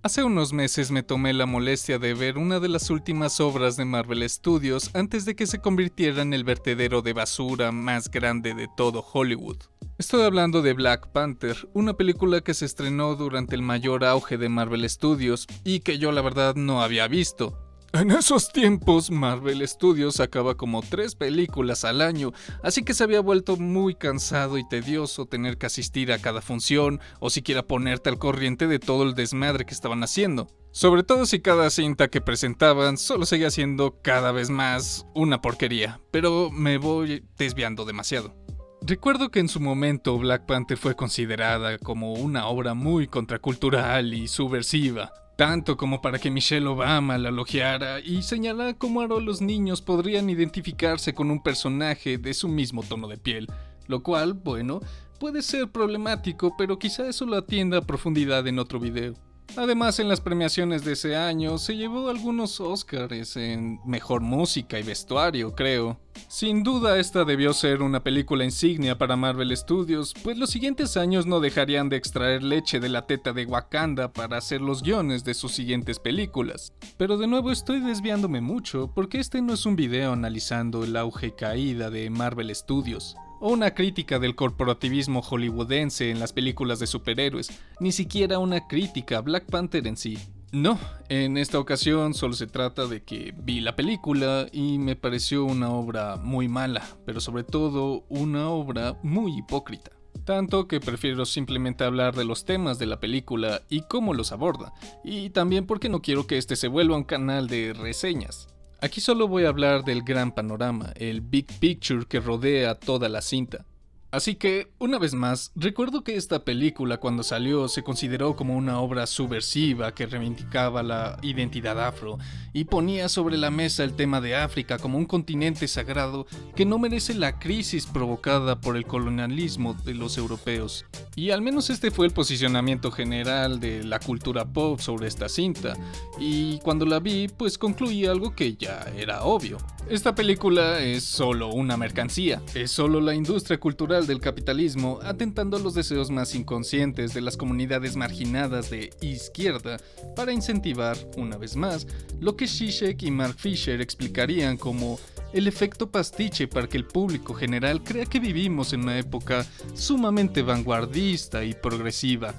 Hace unos meses me tomé la molestia de ver una de las últimas obras de Marvel Studios antes de que se convirtiera en el vertedero de basura más grande de todo Hollywood. Estoy hablando de Black Panther, una película que se estrenó durante el mayor auge de Marvel Studios y que yo la verdad no había visto. En esos tiempos, Marvel Studios sacaba como 3 películas al año, así que se había vuelto muy cansado y tedioso tener que asistir a cada función o siquiera ponerte al corriente de todo el desmadre que estaban haciendo. Sobre todo si cada cinta que presentaban solo seguía siendo cada vez más una porquería, pero me voy desviando demasiado. Recuerdo que en su momento Black Panther fue considerada como una obra muy contracultural y subversiva, tanto como para que Michelle Obama la elogiara y señalara cómo ahora los niños podrían identificarse con un personaje de su mismo tono de piel, lo cual, bueno, puede ser problemático, pero quizá eso lo atienda a profundidad en otro video. Además, en las premiaciones de ese año se llevó algunos Oscars en mejor música y vestuario, creo. Sin duda, esta debió ser una película insignia para Marvel Studios, pues los siguientes años no dejarían de extraer leche de la teta de Wakanda para hacer los guiones de sus siguientes películas. Pero de nuevo estoy desviándome mucho, porque este no es un video analizando el auge y caída de Marvel Studios, o una crítica del corporativismo hollywoodense en las películas de superhéroes, ni siquiera una crítica a Black Panther en sí. No, en esta ocasión solo se trata de que vi la película y me pareció una obra muy mala, pero sobre todo una obra muy hipócrita. Tanto que prefiero simplemente hablar de los temas de la película y cómo los aborda, y también porque no quiero que este se vuelva un canal de reseñas. Aquí solo voy a hablar del gran panorama, el big picture que rodea toda la cinta. Así que, una vez más, recuerdo que esta película cuando salió se consideró como una obra subversiva que reivindicaba la identidad afro y ponía sobre la mesa el tema de África como un continente sagrado que no merece la crisis provocada por el colonialismo de los europeos. Y al menos este fue el posicionamiento general de la cultura pop sobre esta cinta, y cuando la vi pues concluí algo que ya era obvio. Esta película es solo una mercancía, es solo la industria cultural del capitalismo atentando a los deseos más inconscientes de las comunidades marginadas de izquierda para incentivar, una vez más, lo que Zizek y Mark Fisher explicarían como el efecto pastiche para que el público general crea que vivimos en una época sumamente vanguardista y progresiva.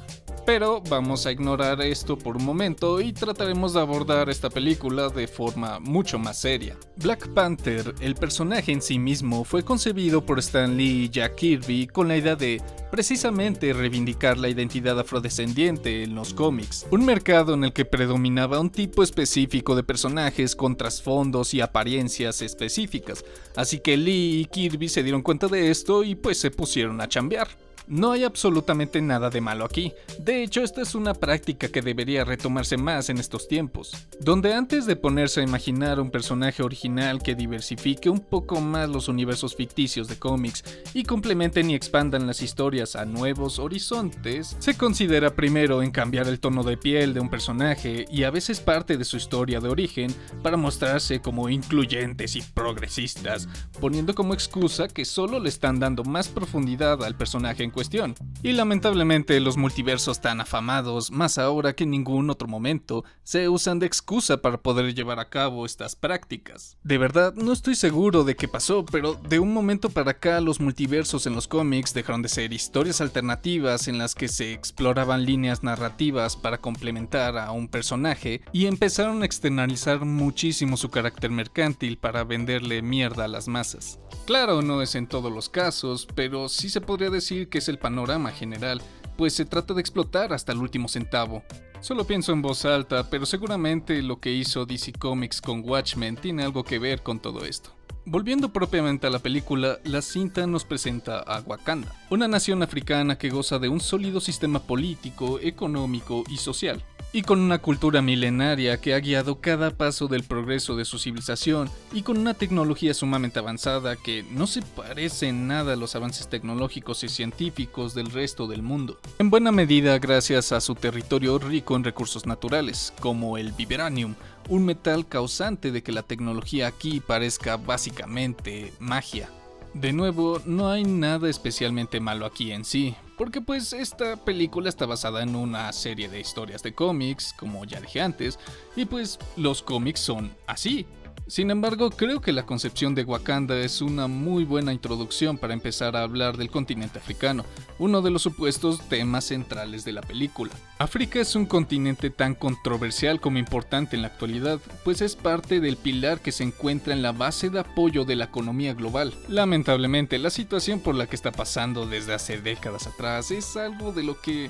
Pero vamos a ignorar esto por un momento y trataremos de abordar esta película de forma mucho más seria. Black Panther, el personaje en sí mismo, fue concebido por Stan Lee y Jack Kirby con la idea de precisamente reivindicar la identidad afrodescendiente en los cómics, un mercado en el que predominaba un tipo específico de personajes con trasfondos y apariencias específicas, así que Lee y Kirby se dieron cuenta de esto y pues se pusieron a chambear. No hay absolutamente nada de malo aquí, de hecho esta es una práctica que debería retomarse más en estos tiempos, donde antes de ponerse a imaginar un personaje original que diversifique un poco más los universos ficticios de cómics y complementen y expandan las historias a nuevos horizontes, se considera primero en cambiar el tono de piel de un personaje y a veces parte de su historia de origen para mostrarse como incluyentes y progresistas, poniendo como excusa que solo le están dando más profundidad al personaje en cuestión. Y lamentablemente los multiversos tan afamados, más ahora que en ningún otro momento, se usan de excusa para poder llevar a cabo estas prácticas. De verdad, no estoy seguro de qué pasó, pero de un momento para acá los multiversos en los cómics dejaron de ser historias alternativas en las que se exploraban líneas narrativas para complementar a un personaje y empezaron a externalizar muchísimo su carácter mercantil para venderle mierda a las masas. Claro, no es en todos los casos, pero sí se podría decir que es el panorama general, pues se trata de explotar hasta el último centavo. Solo pienso en voz alta, pero seguramente lo que hizo DC Comics con Watchmen tiene algo que ver con todo esto. Volviendo propiamente a la película, la cinta nos presenta a Wakanda, una nación africana que goza de un sólido sistema político, económico y social, y con una cultura milenaria que ha guiado cada paso del progreso de su civilización, y con una tecnología sumamente avanzada que no se parece en nada a los avances tecnológicos y científicos del resto del mundo. En buena medida gracias a su territorio rico en recursos naturales, como el vibranium, un metal causante de que la tecnología aquí parezca básicamente magia. De nuevo, no hay nada especialmente malo aquí en sí, porque pues esta película está basada en una serie de historias de cómics, como ya dije antes, y pues los cómics son así. Sin embargo, creo que la concepción de Wakanda es una muy buena introducción para empezar a hablar del continente africano, uno de los supuestos temas centrales de la película. África es un continente tan controversial como importante en la actualidad, pues es parte del pilar que se encuentra en la base de apoyo de la economía global. Lamentablemente, la situación por la que está pasando desde hace décadas atrás es algo de lo que...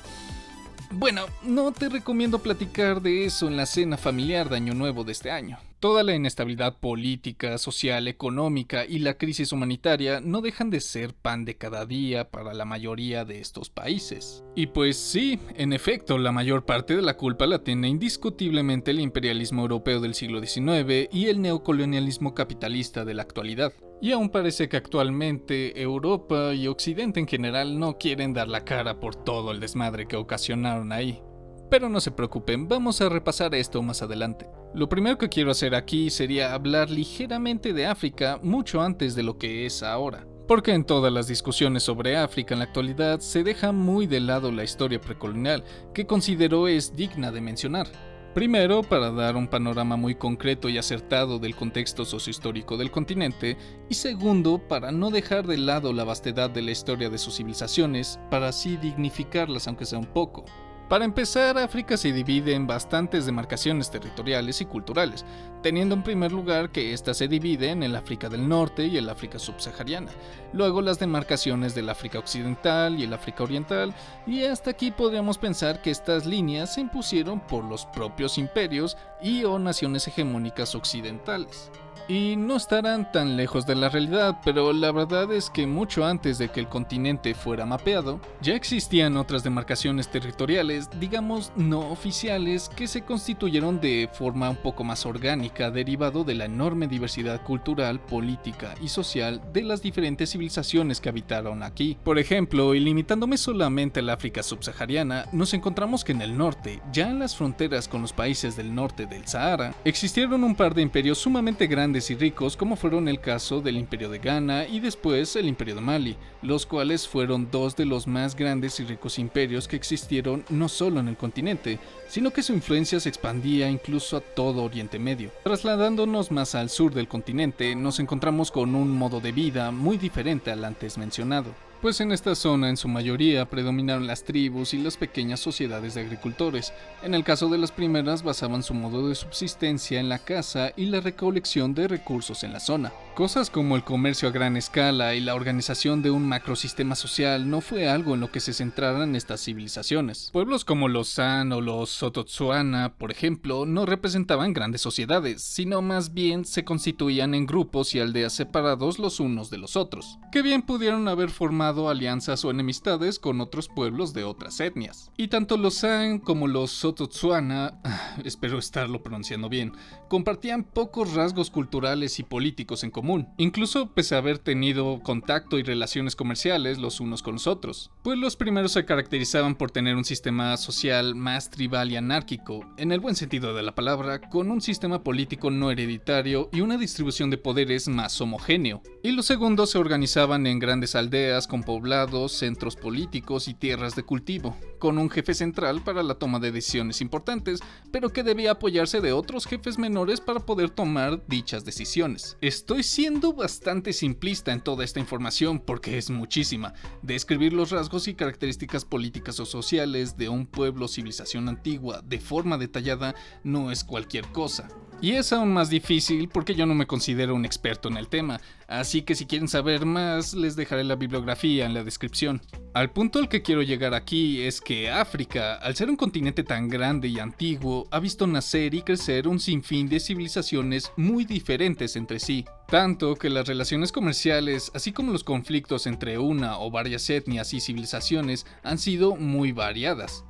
Bueno, no te recomiendo platicar de eso en la cena familiar de Año Nuevo de este año. Toda la inestabilidad política, social, económica y la crisis humanitaria no dejan de ser pan de cada día para la mayoría de estos países. Y pues sí, en efecto, la mayor parte de la culpa la tiene indiscutiblemente el imperialismo europeo del siglo XIX y el neocolonialismo capitalista de la actualidad. Y aún parece que actualmente Europa y Occidente en general no quieren dar la cara por todo el desmadre que ocasionaron ahí. Pero no se preocupen, vamos a repasar esto más adelante. Lo primero que quiero hacer aquí sería hablar ligeramente de África mucho antes de lo que es ahora. Porque en todas las discusiones sobre África en la actualidad se deja muy de lado la historia precolonial, que considero es digna de mencionar. Primero, para dar un panorama muy concreto y acertado del contexto sociohistórico del continente, y segundo, para no dejar de lado la vastedad de la historia de sus civilizaciones, para así dignificarlas aunque sea un poco. Para empezar, África se divide en bastantes demarcaciones territoriales y culturales, teniendo en primer lugar que éstas se dividen en el África del Norte y el África subsahariana, luego las demarcaciones del África Occidental y el África Oriental, y hasta aquí podríamos pensar que estas líneas se impusieron por los propios imperios y o naciones hegemónicas occidentales. Y no estarán tan lejos de la realidad, pero la verdad es que mucho antes de que el continente fuera mapeado, ya existían otras demarcaciones territoriales, digamos no oficiales, que se constituyeron de forma un poco más orgánica, derivado de la enorme diversidad cultural, política y social de las diferentes civilizaciones que habitaron aquí. Por ejemplo, y limitándome solamente al África subsahariana, nos encontramos que en el norte, ya en las fronteras con los países del norte del Sahara, existieron un par de imperios sumamente grandes y ricos, como fueron el caso del Imperio de Ghana y después el Imperio de Mali, los cuales fueron dos de los más grandes y ricos imperios que existieron no solo en el continente, sino que su influencia se expandía incluso a todo Oriente Medio. Trasladándonos más al sur del continente, nos encontramos con un modo de vida muy diferente al antes mencionado. Pues en esta zona en su mayoría predominaron las tribus y las pequeñas sociedades de agricultores. En el caso de las primeras basaban su modo de subsistencia en la caza y la recolección de recursos en la zona. Cosas como el comercio a gran escala y la organización de un macrosistema social no fue algo en lo que se centraran estas civilizaciones. Pueblos como los San o los Sototsuana, por ejemplo, no representaban grandes sociedades, sino más bien se constituían en grupos y aldeas separados los unos de los otros, que bien pudieron haber formado alianzas o enemistades con otros pueblos de otras etnias. Y tanto los San como los Sototsuana, espero estarlo pronunciando bien, compartían pocos rasgos culturales y políticos en común, incluso pese a haber tenido contacto y relaciones comerciales los unos con los otros. Pues los primeros se caracterizaban por tener un sistema social más tribal y anárquico, en el buen sentido de la palabra, con un sistema político no hereditario y una distribución de poderes más homogéneo. Y los segundos se organizaban en grandes aldeas con poblados, centros políticos y tierras de cultivo, con un jefe central para la toma de decisiones importantes, pero que debía apoyarse de otros jefes menores para poder tomar dichas decisiones. Estoy siendo bastante simplista en toda esta información porque es muchísima. Describir los rasgos y características políticas o sociales de un pueblo o civilización antigua de forma detallada no es cualquier cosa. Y es aún más difícil porque yo no me considero un experto en el tema, así que si quieren saber más les dejaré la bibliografía en la descripción. Al punto al que quiero llegar aquí es que África, al ser un continente tan grande y antiguo, ha visto nacer y crecer un sinfín de civilizaciones muy diferentes entre sí. Tanto que las relaciones comerciales, así como los conflictos entre una o varias etnias y civilizaciones, han sido muy variadas.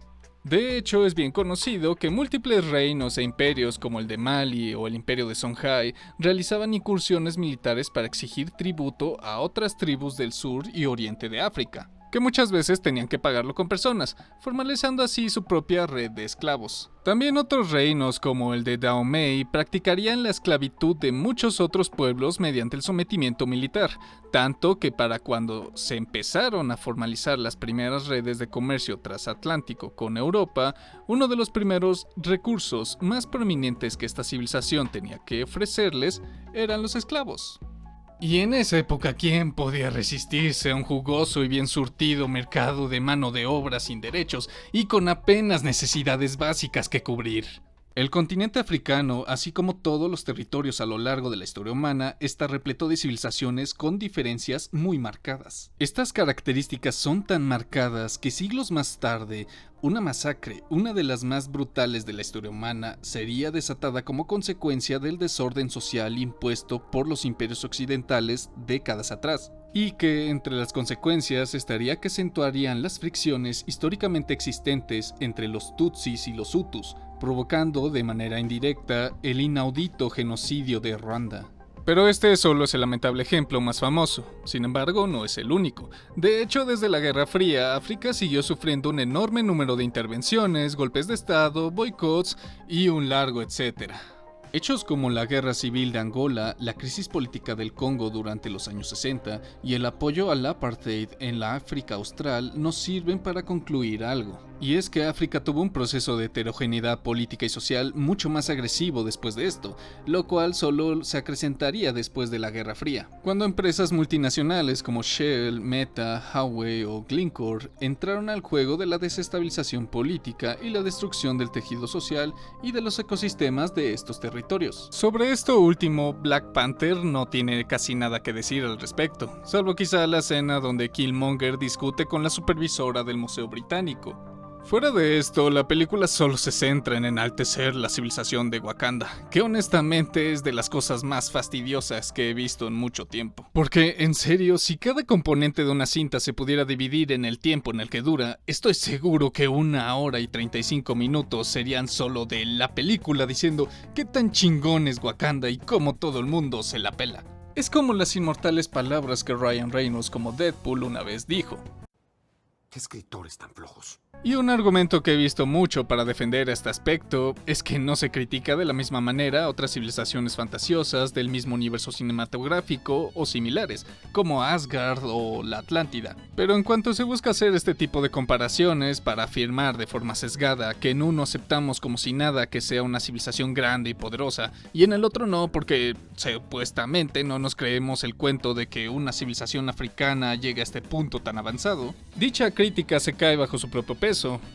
De hecho, es bien conocido que múltiples reinos e imperios como el de Mali o el imperio de Songhai realizaban incursiones militares para exigir tributo a otras tribus del sur y oriente de África. que muchas veces tenían que pagarlo con personas, formalizando así su propia red de esclavos. También otros reinos como el de Dahomey practicarían la esclavitud de muchos otros pueblos mediante el sometimiento militar, tanto que para cuando se empezaron a formalizar las primeras redes de comercio transatlántico con Europa, uno de los primeros recursos más prominentes que esta civilización tenía que ofrecerles eran los esclavos. Y en esa época, ¿quién podía resistirse a un jugoso y bien surtido mercado de mano de obra sin derechos y con apenas necesidades básicas que cubrir? El continente africano, así como todos los territorios a lo largo de la historia humana, está repleto de civilizaciones con diferencias muy marcadas. Estas características son tan marcadas que siglos más tarde, una masacre, una de las más brutales de la historia humana, sería desatada como consecuencia del desorden social impuesto por los imperios occidentales décadas atrás, y que entre las consecuencias estaría que acentuarían las fricciones históricamente existentes entre los Tutsis y los Hutus, provocando de manera indirecta el inaudito genocidio de Ruanda. Pero este solo es el lamentable ejemplo más famoso, sin embargo no es el único. De hecho, desde la Guerra Fría, África siguió sufriendo un enorme número de intervenciones, golpes de estado, boicots y un largo etcétera. Hechos como la Guerra Civil de Angola, la crisis política del Congo durante los años 60 y el apoyo al apartheid en la África Austral nos sirven para concluir algo. Y es que África tuvo un proceso de heterogeneidad política y social mucho más agresivo después de esto, lo cual solo se acrecentaría después de la Guerra Fría, cuando empresas multinacionales como Shell, Meta, Huawei o Glencore entraron al juego de la desestabilización política y la destrucción del tejido social y de los ecosistemas de estos territorios. Sobre esto último, Black Panther no tiene casi nada que decir al respecto, salvo quizá la escena donde Killmonger discute con la supervisora del Museo Británico. Fuera de esto, la película solo se centra en enaltecer la civilización de Wakanda, que honestamente es de las cosas más fastidiosas que he visto en mucho tiempo. Porque, en serio, si cada componente de una cinta se pudiera dividir en el tiempo en el que dura, estoy seguro que 1 hora y 35 minutos serían solo de la película diciendo qué tan chingón es Wakanda y cómo todo el mundo se la pela. Es como las inmortales palabras que Ryan Reynolds como Deadpool una vez dijo. ¿Qué escritores tan flojos? Y un argumento que he visto mucho para defender este aspecto es que no se critica de la misma manera a otras civilizaciones fantasiosas del mismo universo cinematográfico o similares, como Asgard o la Atlántida. Pero en cuanto se busca hacer este tipo de comparaciones para afirmar de forma sesgada que en uno aceptamos como si nada que sea una civilización grande y poderosa, y en el otro no porque supuestamente no nos creemos el cuento de que una civilización africana llegue a este punto tan avanzado, dicha crítica se cae bajo su propio peso.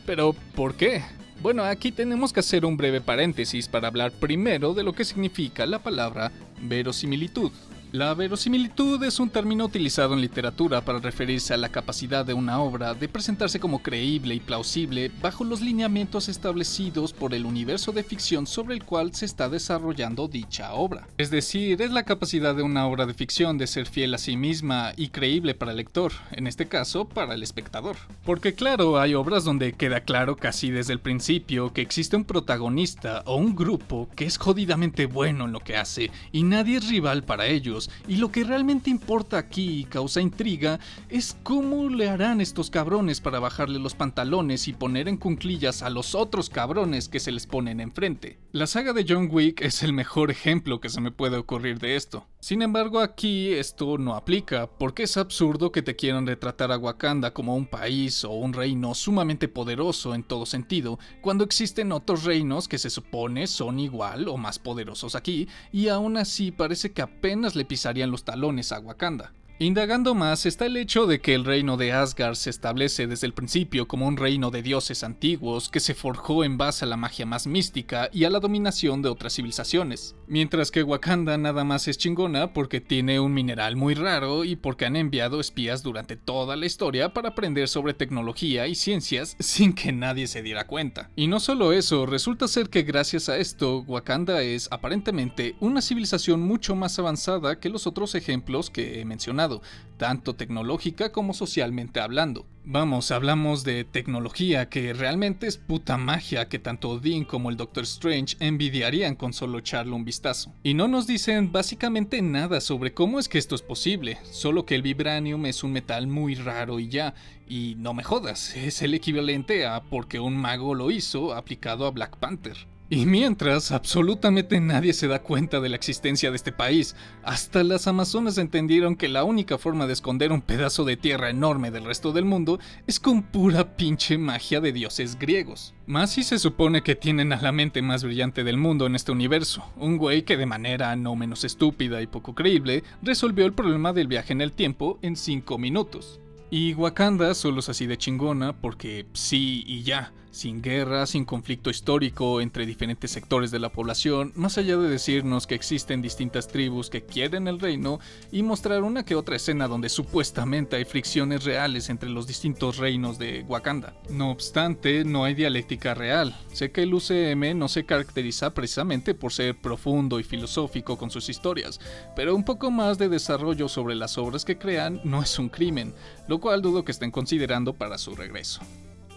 ¿Pero por qué? Bueno, aquí tenemos que hacer un breve paréntesis para hablar primero de lo que significa la palabra verosimilitud. La verosimilitud es un término utilizado en literatura para referirse a la capacidad de una obra de presentarse como creíble y plausible bajo los lineamientos establecidos por el universo de ficción sobre el cual se está desarrollando dicha obra. Es decir, es la capacidad de una obra de ficción de ser fiel a sí misma y creíble para el lector, en este caso para el espectador. Porque claro, hay obras donde queda claro casi desde el principio que existe un protagonista o un grupo que es jodidamente bueno en lo que hace y nadie es rival para ellos. Y lo que realmente importa aquí y causa intriga es cómo le harán estos cabrones para bajarle los pantalones y poner en cuclillas a los otros cabrones que se les ponen enfrente. La saga de John Wick es el mejor ejemplo que se me puede ocurrir de esto. Sin embargo, aquí esto no aplica, porque es absurdo que te quieran retratar a Wakanda como un país o un reino sumamente poderoso en todo sentido, cuando existen otros reinos que se supone son igual o más poderosos aquí, y aún así parece que apenas le pisarían los talones a Wakanda. Indagando más está el hecho de que el reino de Asgard se establece desde el principio como un reino de dioses antiguos que se forjó en base a la magia más mística y a la dominación de otras civilizaciones, mientras que Wakanda nada más es chingona porque tiene un mineral muy raro y porque han enviado espías durante toda la historia para aprender sobre tecnología y ciencias sin que nadie se diera cuenta. Y no solo eso, resulta ser que gracias a esto Wakanda es aparentemente una civilización mucho más avanzada que los otros ejemplos que he mencionado. evolucionado, tanto tecnológica como socialmente hablando. Vamos, hablamos de tecnología que realmente es puta magia que tanto Odin como el Doctor Strange envidiarían con solo echarle un vistazo. Y no nos dicen básicamente nada sobre cómo es que esto es posible, solo que el vibranium es un metal muy raro y ya, y no me jodas, es el equivalente a porque un mago lo hizo aplicado a Black Panther. Y mientras, absolutamente nadie se da cuenta de la existencia de este país. Hasta las amazonas entendieron que la única forma de esconder un pedazo de tierra enorme del resto del mundo es con pura pinche magia de dioses griegos. Más si se supone que tienen a la mente más brillante del mundo en este universo, un güey que de manera no menos estúpida y poco creíble resolvió el problema del viaje en el tiempo en 5 minutos. Y Wakanda solo es así de chingona porque sí y ya, sin guerra, sin conflicto histórico entre diferentes sectores de la población, más allá de decirnos que existen distintas tribus que quieren el reino y mostrar una que otra escena donde supuestamente hay fricciones reales entre los distintos reinos de Wakanda. No obstante, no hay dialéctica real. Sé que el UCM no se caracteriza precisamente por ser profundo y filosófico con sus historias, pero un poco más de desarrollo sobre las obras que crean no es un crimen, lo cual dudo que estén considerando para su regreso.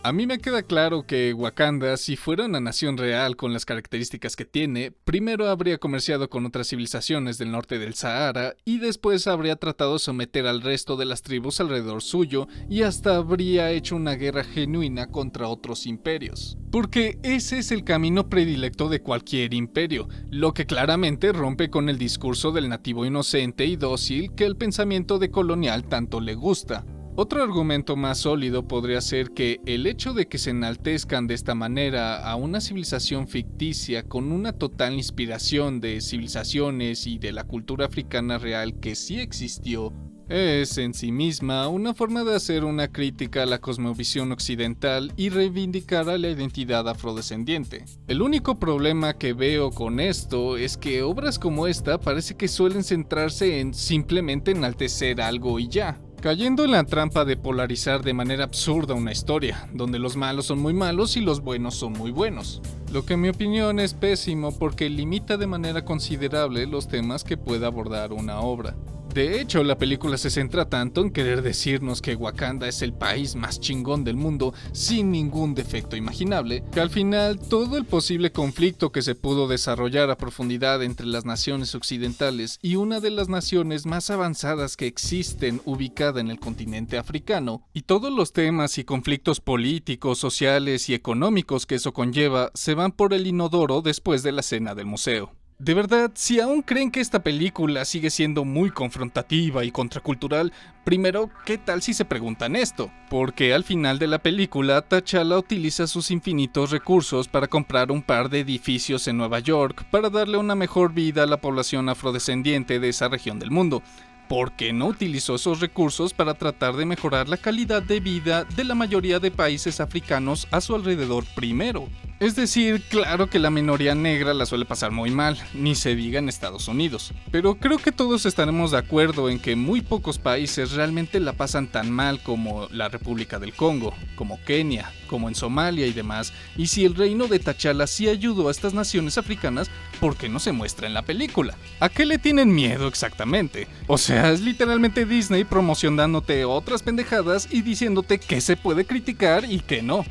A mí me queda claro que Wakanda, si fuera una nación real con las características que tiene, primero habría comerciado con otras civilizaciones del norte del Sahara y después habría tratado de someter al resto de las tribus alrededor suyo y hasta habría hecho una guerra genuina contra otros imperios. Porque ese es el camino predilecto de cualquier imperio, lo que claramente rompe con el discurso del nativo inocente y dócil que el pensamiento de colonial tanto le gusta. Otro argumento más sólido podría ser que el hecho de que se enaltezcan de esta manera a una civilización ficticia con una total inspiración de civilizaciones y de la cultura africana real que sí existió, es en sí misma una forma de hacer una crítica a la cosmovisión occidental y reivindicar a la identidad afrodescendiente. El único problema que veo con esto es que obras como esta parece que suelen centrarse en simplemente enaltecer algo y ya, cayendo en la trampa de polarizar de manera absurda una historia, donde los malos son muy malos y los buenos son muy buenos. Lo que en mi opinión es pésimo porque limita de manera considerable los temas que puede abordar una obra. De hecho, la película se centra tanto en querer decirnos que Wakanda es el país más chingón del mundo sin ningún defecto imaginable, que al final todo el posible conflicto que se pudo desarrollar a profundidad entre las naciones occidentales y una de las naciones más avanzadas que existen ubicada en el continente africano, y todos los temas y conflictos políticos, sociales y económicos que eso conlleva se van por el inodoro después de la cena del museo. De verdad, si aún creen que esta película sigue siendo muy confrontativa y contracultural, primero, ¿qué tal si se preguntan esto? Porque al final de la película, T'Challa utiliza sus infinitos recursos para comprar un par de edificios en Nueva York para darle una mejor vida a la población afrodescendiente de esa región del mundo. ¿Por qué no utilizó esos recursos para tratar de mejorar la calidad de vida de la mayoría de países africanos a su alrededor primero? Es decir, claro que la minoría negra la suele pasar muy mal, ni se diga en Estados Unidos. Pero creo que todos estaremos de acuerdo en que muy pocos países realmente la pasan tan mal como la República del Congo, como Kenia, como en Somalia y demás. Y si el reino de T'Challa sí ayudó a estas naciones africanas, ¿por qué no se muestra en la película? ¿A qué le tienen miedo exactamente? O sea, es literalmente Disney promocionándote otras pendejadas y diciéndote qué se puede criticar y qué no.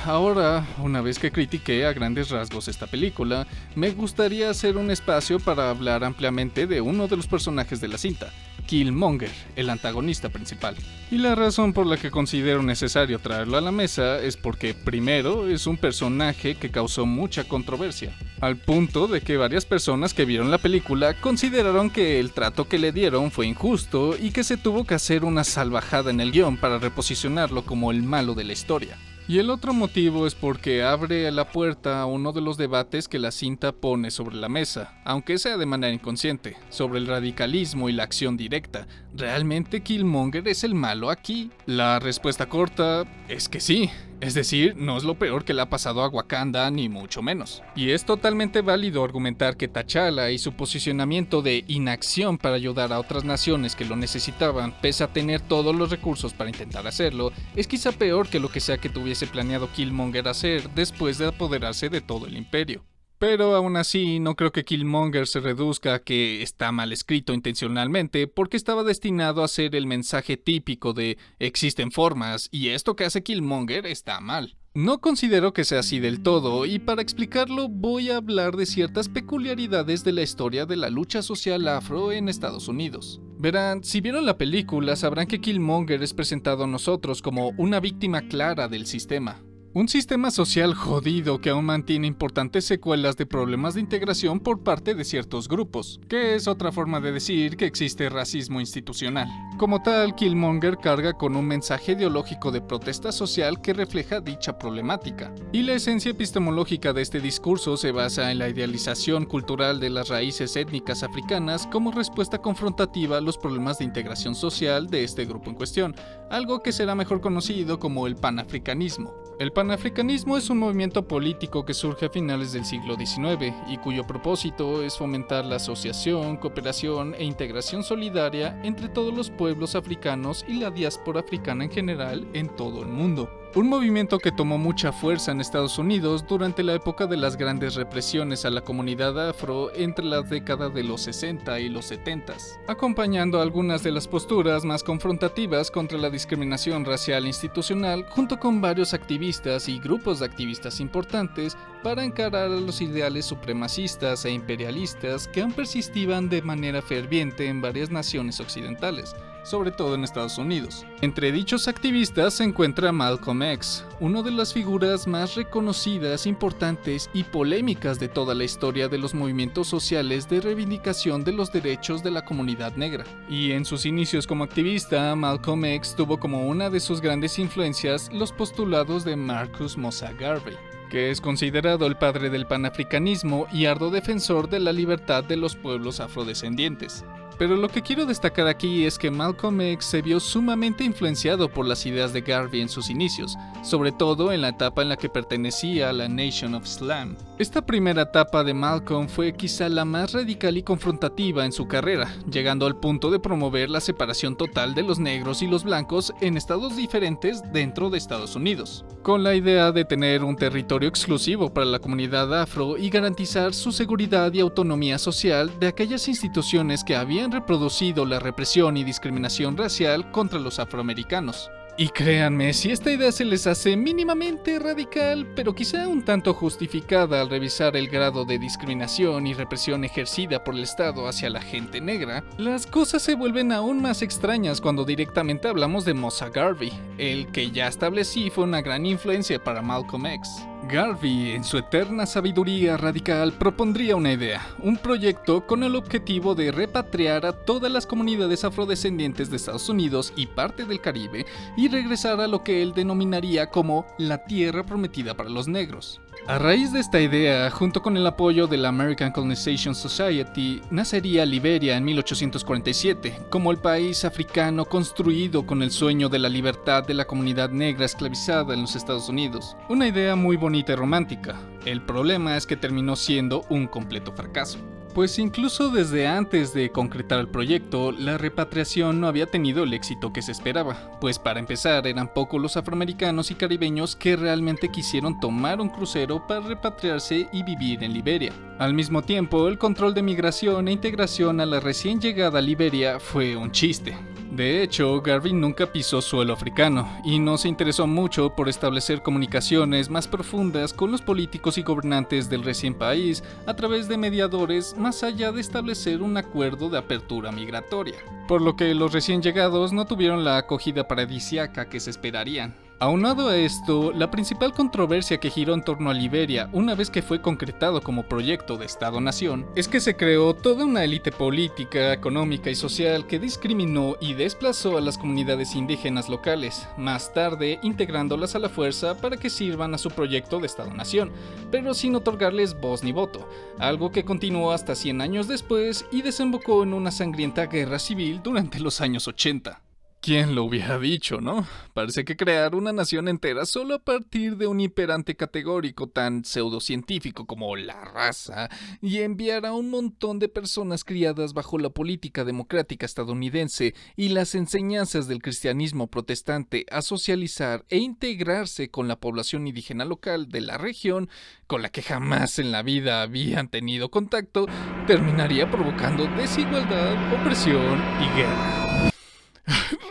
Ahora, una vez que critiqué a grandes rasgos esta película, me gustaría hacer un espacio para hablar ampliamente de uno de los personajes de la cinta, Killmonger, el antagonista principal. Y la razón por la que considero necesario traerlo a la mesa es porque, primero, es un personaje que causó mucha controversia, al punto de que varias personas que vieron la película consideraron que el trato que le dieron fue injusto y que se tuvo que hacer una salvajada en el guión para reposicionarlo como el malo de la historia. Y el otro motivo es porque abre la puerta a uno de los debates que la cinta pone sobre la mesa, aunque sea de manera inconsciente, sobre el radicalismo y la acción directa. ¿Realmente Killmonger es el malo aquí? La respuesta corta es que sí. Es decir, no es lo peor que le ha pasado a Wakanda, ni mucho menos. Y es totalmente válido argumentar que T'Challa y su posicionamiento de inacción para ayudar a otras naciones que lo necesitaban, pese a tener todos los recursos para intentar hacerlo, es quizá peor que lo que sea que tuviese planeado Killmonger hacer después de apoderarse de todo el imperio. Pero aún así, no creo que Killmonger se reduzca a que está mal escrito intencionalmente, porque estaba destinado a ser el mensaje típico de existen formas, y esto que hace Killmonger está mal. No considero que sea así del todo, y para explicarlo voy a hablar de ciertas peculiaridades de la historia de la lucha social afro en Estados Unidos. Verán, si vieron la película sabrán que Killmonger es presentado a nosotros como una víctima clara del sistema. Un sistema social jodido que aún mantiene importantes secuelas de problemas de integración por parte de ciertos grupos, que es otra forma de decir que existe racismo institucional. Como tal, Killmonger carga con un mensaje ideológico de protesta social que refleja dicha problemática. Y la esencia epistemológica de este discurso se basa en la idealización cultural de las raíces étnicas africanas como respuesta confrontativa a los problemas de integración social de este grupo en cuestión, algo que será mejor conocido como el panafricanismo. El panafricanismo es un movimiento político que surge a finales del siglo XIX y cuyo propósito es fomentar la asociación, cooperación e integración solidaria entre todos los pueblos africanos y la diáspora africana en general en todo el mundo. Un movimiento que tomó mucha fuerza en Estados Unidos durante la época de las grandes represiones a la comunidad afro entre las décadas de los 60 y los 70, acompañando algunas de las posturas más confrontativas contra la discriminación racial institucional junto con varios activistas y grupos de activistas importantes para encarar a los ideales supremacistas e imperialistas que aún persistían de manera ferviente en varias naciones occidentales, sobre todo en Estados Unidos. Entre dichos activistas se encuentra Malcolm X, una de las figuras más reconocidas, importantes y polémicas de toda la historia de los movimientos sociales de reivindicación de los derechos de la comunidad negra. Y en sus inicios como activista, Malcolm X tuvo como una de sus grandes influencias los postulados de Marcus Moses Garvey, que es considerado el padre del panafricanismo y arduo defensor de la libertad de los pueblos afrodescendientes. Pero lo que quiero destacar aquí es que Malcolm X se vio sumamente influenciado por las ideas de Garvey en sus inicios, sobre todo en la etapa en la que pertenecía a la Nation of Islam. Esta primera etapa de Malcolm fue quizá la más radical y confrontativa en su carrera, llegando al punto de promover la separación total de los negros y los blancos en estados diferentes dentro de Estados Unidos, con la idea de tener un territorio exclusivo para la comunidad afro y garantizar su seguridad y autonomía social de aquellas instituciones que habían reproducido la represión y discriminación racial contra los afroamericanos. Y créanme, si esta idea se les hace mínimamente radical, pero quizá un tanto justificada al revisar el grado de discriminación y represión ejercida por el Estado hacia la gente negra, las cosas se vuelven aún más extrañas cuando directamente hablamos de Moses Garvey, el que ya establecí fue una gran influencia para Malcolm X. Garvey, en su eterna sabiduría radical, propondría una idea, un proyecto con el objetivo de repatriar a todas las comunidades afrodescendientes de Estados Unidos y parte del Caribe y regresar a lo que él denominaría como la tierra prometida para los negros. A raíz de esta idea, junto con el apoyo de la American Colonization Society, nacería Liberia en 1847, como el país africano construido con el sueño de la libertad de la comunidad negra esclavizada en los Estados Unidos. Una idea muy bonita y romántica. El problema es que terminó siendo un completo fracaso. Pues incluso desde antes de concretar el proyecto, la repatriación no había tenido el éxito que se esperaba, pues para empezar eran pocos los afroamericanos y caribeños que realmente quisieron tomar un crucero para repatriarse y vivir en Liberia. Al mismo tiempo, el control de migración e integración a la recién llegada a Liberia fue un chiste. De hecho, Garvey nunca pisó suelo africano y no se interesó mucho por establecer comunicaciones más profundas con los políticos y gobernantes del recién país a través de mediadores más allá de establecer un acuerdo de apertura migratoria, por lo que los recién llegados no tuvieron la acogida paradisíaca que se esperarían. Aunado a esto, la principal controversia que giró en torno a Liberia una vez que fue concretado como proyecto de Estado-Nación es que se creó toda una élite política, económica y social que discriminó y desplazó a las comunidades indígenas locales, más tarde integrándolas a la fuerza para que sirvan a su proyecto de Estado-Nación, pero sin otorgarles voz ni voto, algo que continuó hasta 100 años después y desembocó en una sangrienta guerra civil durante los años 80. ¿Quién lo hubiera dicho, no? Parece que crear una nación entera solo a partir de un imperante categórico tan pseudocientífico como la raza y enviar a un montón de personas criadas bajo la política democrática estadounidense y las enseñanzas del cristianismo protestante a socializar e integrarse con la población indígena local de la región, con la que jamás en la vida habían tenido contacto, terminaría provocando desigualdad, opresión y guerra.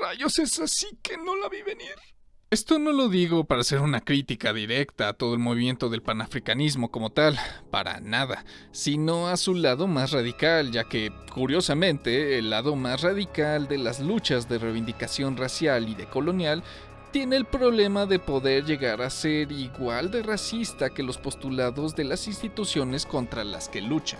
Rayos, es así que no la vi venir. Esto no lo digo para hacer una crítica directa a todo el movimiento del panafricanismo como tal, para nada, sino a su lado más radical, ya que, curiosamente, el lado más radical de las luchas de reivindicación racial y decolonial tiene el problema de poder llegar a ser igual de racista que los postulados de las instituciones contra las que luchan.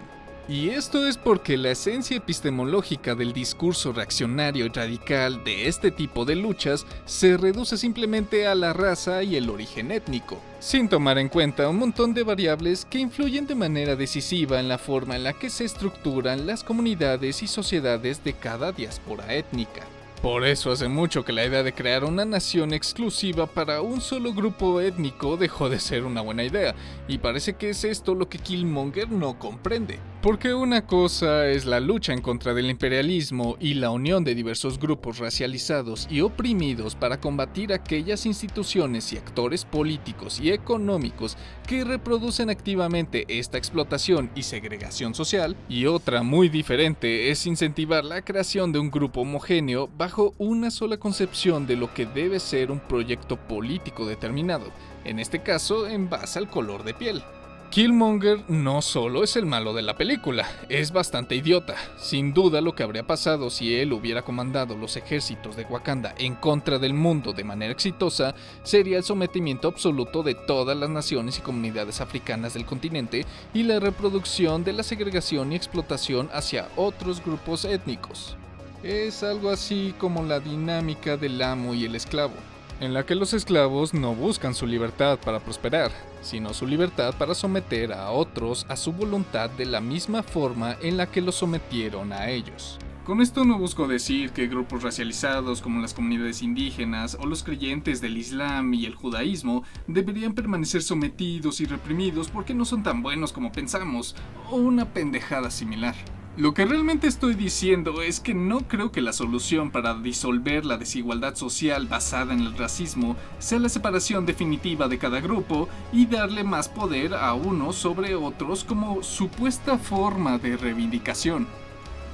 Y esto es porque la esencia epistemológica del discurso reaccionario y radical de este tipo de luchas se reduce simplemente a la raza y el origen étnico, sin tomar en cuenta un montón de variables que influyen de manera decisiva en la forma en la que se estructuran las comunidades y sociedades de cada diáspora étnica. Por eso hace mucho que la idea de crear una nación exclusiva para un solo grupo étnico dejó de ser una buena idea, y parece que es esto lo que Killmonger no comprende. Porque una cosa es la lucha en contra del imperialismo y la unión de diversos grupos racializados y oprimidos para combatir aquellas instituciones y actores políticos y económicos que reproducen activamente esta explotación y segregación social, y otra muy diferente es incentivar la creación de un grupo homogéneo bajo una sola concepción de lo que debe ser un proyecto político determinado, en este caso en base al color de piel. Killmonger no solo es el malo de la película, es bastante idiota. Sin duda lo que habría pasado si él hubiera comandado los ejércitos de Wakanda en contra del mundo de manera exitosa sería el sometimiento absoluto de todas las naciones y comunidades africanas del continente y la reproducción de la segregación y explotación hacia otros grupos étnicos. Es algo así como la dinámica del amo y el esclavo, en la que los esclavos no buscan su libertad para prosperar, sino su libertad para someter a otros a su voluntad de la misma forma en la que los sometieron a ellos. Con esto no busco decir que grupos racializados como las comunidades indígenas o los creyentes del Islam y el judaísmo deberían permanecer sometidos y reprimidos porque no son tan buenos como pensamos, o una pendejada similar. Lo que realmente estoy diciendo es que no creo que la solución para disolver la desigualdad social basada en el racismo sea la separación definitiva de cada grupo y darle más poder a unos sobre otros como supuesta forma de reivindicación.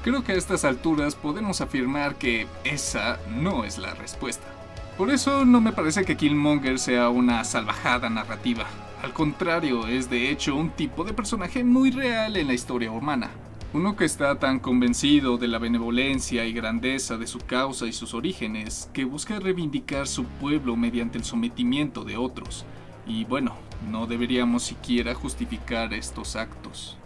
Creo que a estas alturas podemos afirmar que esa no es la respuesta. Por eso no me parece que Killmonger sea una salvajada narrativa. Al contrario, es de hecho un tipo de personaje muy real en la historia humana. Uno que está tan convencido de la benevolencia y grandeza de su causa y sus orígenes, que busca reivindicar su pueblo mediante el sometimiento de otros. Y bueno, no deberíamos siquiera justificar estos actos.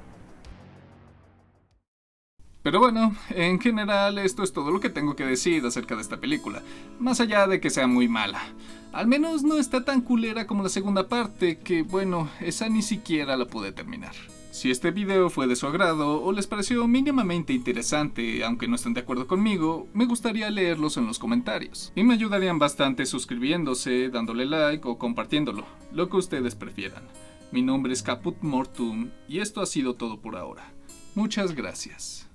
Pero bueno, en general esto es todo lo que tengo que decir acerca de esta película, más allá de que sea muy mala. Al menos no está tan culera como la segunda parte, que bueno, esa ni siquiera la pude terminar. Si este video fue de su agrado o les pareció mínimamente interesante, aunque no estén de acuerdo conmigo, me gustaría leerlos en los comentarios. Y me ayudarían bastante suscribiéndose, dándole like o compartiéndolo, lo que ustedes prefieran. Mi nombre es Caput Mortum y esto ha sido todo por ahora. Muchas gracias.